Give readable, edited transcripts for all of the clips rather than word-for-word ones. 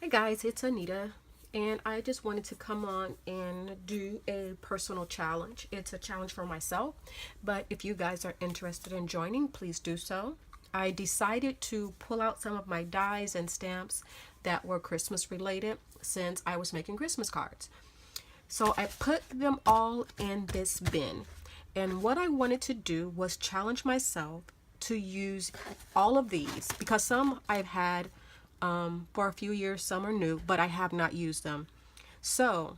Hi guys, it's Anita, and I just wanted to come on and do a personal challenge. It's a challenge for myself, but if you guys are interested in joining, please do so. I decided to pull out some of my dies and stamps that were Christmas related since I was making Christmas cards. So I put them all in this bin. And what I wanted to do was challenge myself to use all of these because some I've had for a few years, some are new, but I have not used them. So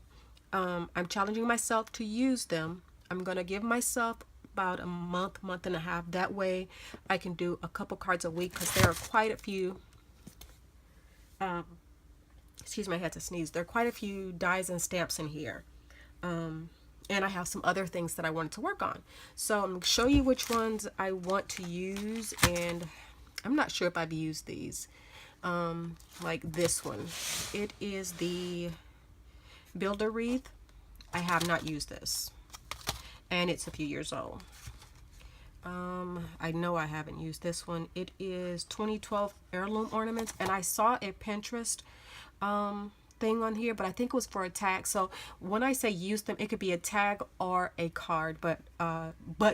I'm challenging myself to use them. I'm going to give myself about a month, month and a half. That way I can do a couple cards a week because there are quite a few excuse me, I had to sneeze. There are quite a few dies and stamps in here. And I have some other things that I wanted to work on. So I'm going to show you which ones I want to use, and I'm not sure if I've used these. Like this one. It is the Builder Wreath. I have not used this. And it's a few years old. I know I haven't used this one. It is 2012 Heirloom Ornaments, and I saw a Pinterest thing on here, but I think it was for a tag. So when I say use them, it could be a tag or a card, but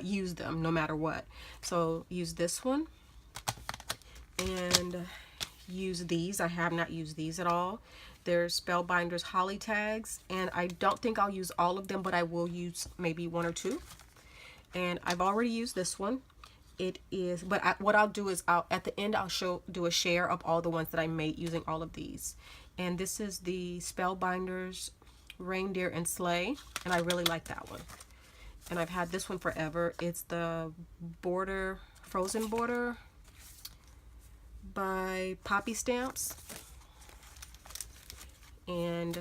use them no matter what. So use this one and use these. I have not used these at all. There's Spellbinders Holly tags, and I don't think I'll use all of them, but I will use maybe one or two. And I've already used this one. It is, but what I'll do is at the end I'll do a share of all the ones that I made using all of these. And this is the Spellbinders Reindeer and Sleigh, and I really like that one. And I've had this one forever. It's the Border, Frozen Border by Poppy Stamps. And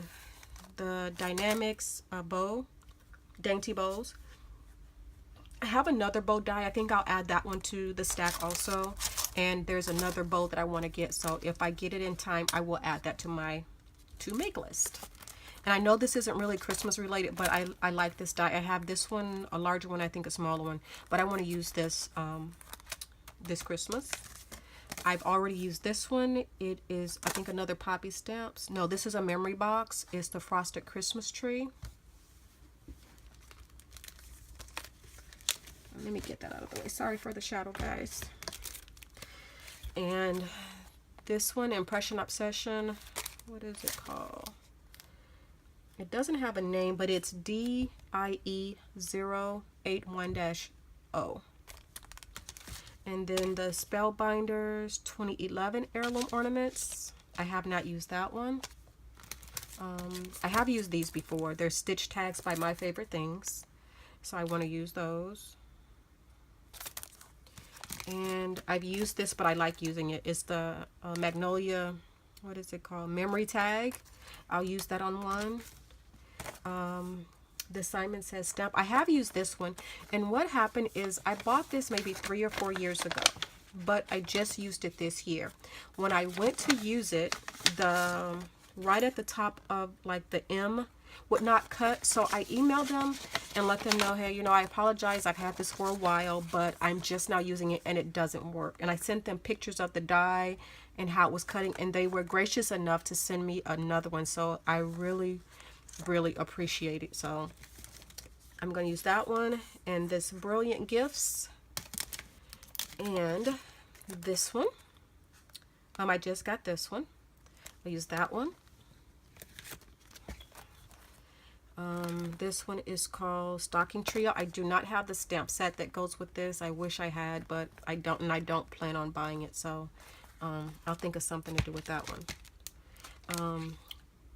the Dynamics bow, Dainty Bows. I have another bow die. I think I'll add that one to the stack also. And there's another bow that I want to get. So if I get it in time, I will add that to my to make list. And I know this isn't really Christmas related, but I like this die. I have this one, a larger one, I think a smaller one. But I want to use this this Christmas. I've already used this one. It is, I think, another Poppy Stamps. No, this is a memory box. It's the Frosted Christmas Tree. Let me get that out of the way. Sorry for the shadow, guys. And this one, Impression Obsession. What is it called? It doesn't have a name, but it's DIE081-O. And then the Spellbinders 2011 Heirloom Ornaments. I have not used that one. I have used these before. They're stitch tags by My Favorite Things. So I want to use those. And I've used this, but I like using it. It's the Magnolia, what is it called? Memory tag. I'll use that on one. The Simon Says stamp. I have used this one. And what happened is I bought this maybe 3 or 4 years ago, but I just used it this year. When I went to use it, the right at the top of like the M would not cut, so I emailed them and let them know, hey, you know, I apologize, I've had this for a while, but I'm just now using it and it doesn't work. And I sent them pictures of the die and how it was cutting, and they were gracious enough to send me another one. So I really appreciate it. So I'm going to use that one, and this Brilliant Gifts, and this one. I just got this one. I'll use that one. This one is called Stocking Trio. I do not have the stamp set that goes with this. I wish I had, but I don't, and I don't plan on buying it. So I'll think of something to do with that one.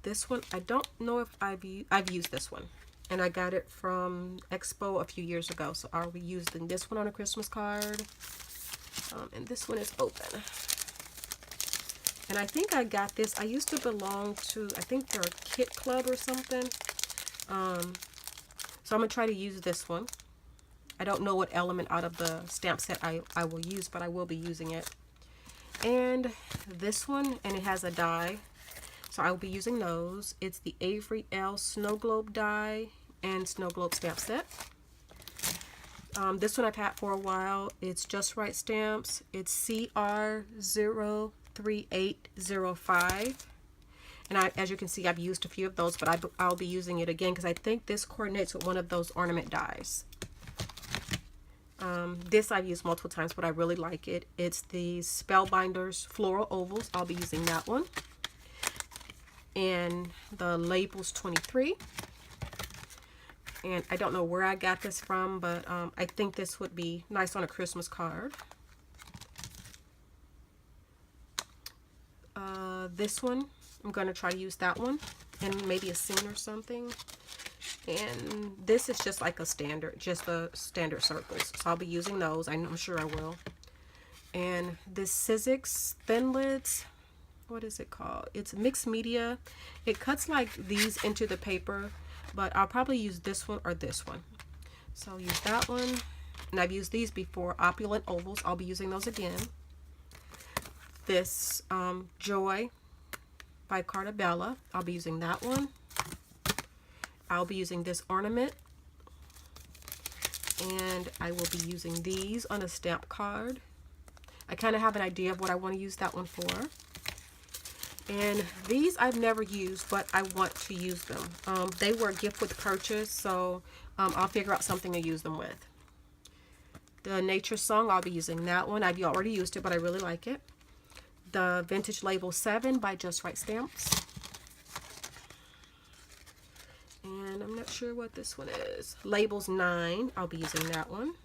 This one, I don't know if I've used this one, and I got it from Expo a few years ago. So I'll be using this one on a Christmas card. And this one is open. And I think I got this. I used to belong to, I think they're a Kit Club or something. So I'm going to try to use this one. I don't know what element out of the stamp set I will use, but I will be using it. And this one, and it has a die. So I will be using those. It's the Avery L Snow Globe die and Snow Globe stamp set. This one I've had for a while. It's Just Right Stamps. It's CR03805. And as you can see, I've used a few of those, but I'll be using it again because I think this coordinates with one of those ornament dies. This I've used multiple times, but I really like it. It's the Spellbinders Floral Ovals. I'll be using that one. And the Labels 23. And I don't know where I got this from, but I think this would be nice on a Christmas card. This one, I'm going to try to use that one and maybe a scene or something. And this is just like a standard, just the standard circles. So I'll be using those. I'm sure I will. And this Sizzix Thin Lids, what is it called? It's mixed media. It cuts like these into the paper, but I'll probably use this one or this one. So I'll use that one. And I've used these before, Opulent Ovals. I'll be using those again. This Joy by Carta Bella. I'll be using that one. I'll be using this ornament. And I will be using these on a stamp card. I kind of have an idea of what I want to use that one for. And these I've never used, but I want to use them. They were a gift with purchase, so I'll figure out something to use them with. The Nature Song, I'll be using that one. I've already used it, but I really like it. The Vintage Label 7 by Just Right Stamps. And I'm not sure what this one is. Labels 9, I'll be using that one.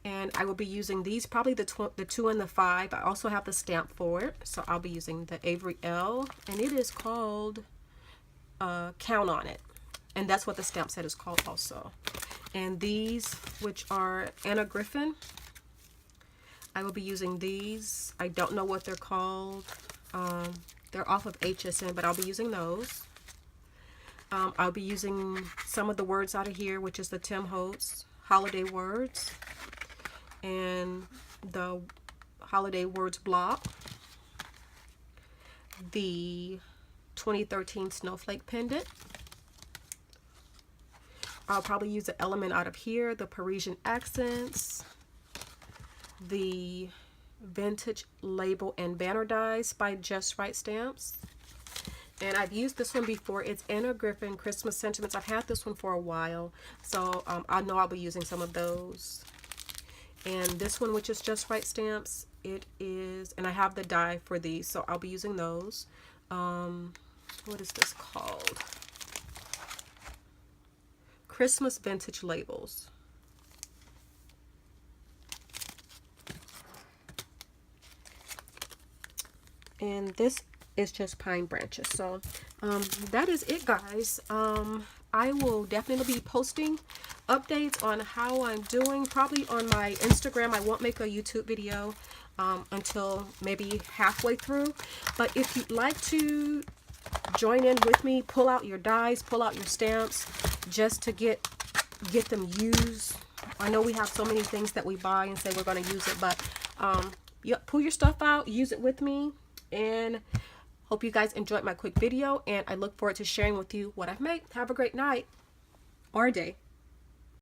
And I will be using these, probably the 2 and the 5. I also have the stamp for it. So I'll be using the Avery Elle. And it is called Count on It. And that's what the stamp set is called also. And these, which are Anna Griffin. I will be using these. I don't know what they're called. They're off of HSN, but I'll be using those. I'll be using some of the words out of here, which is the Tim Holtz Holiday Words. And the Holiday Words block. The 2013 Snowflake Pendant. I'll probably use an element out of here, the Parisian Accents, the Vintage Label and Banner Dies by Just Right Stamps. And I've used this one before. It's Anna Griffin Christmas Sentiments. I've had this one for a while, so I know I'll be using some of those. And this one, which is Just Right Stamps, it is, and I have the die for these, so I'll be using those. What is this called? Christmas Vintage Labels. And this is just pine branches. So that is it, guys. I will definitely be posting updates on how I'm doing, probably on my Instagram. I won't make a YouTube video until maybe halfway through, but if you'd like to join in with me, pull out your dies, pull out your stamps, just to get them used. I know we have so many things that we buy and say we're going to use it, but yeah, pull your stuff out, use it with me, and hope you guys enjoyed my quick video, and I look forward to sharing with you what I've made. Have a great night or day.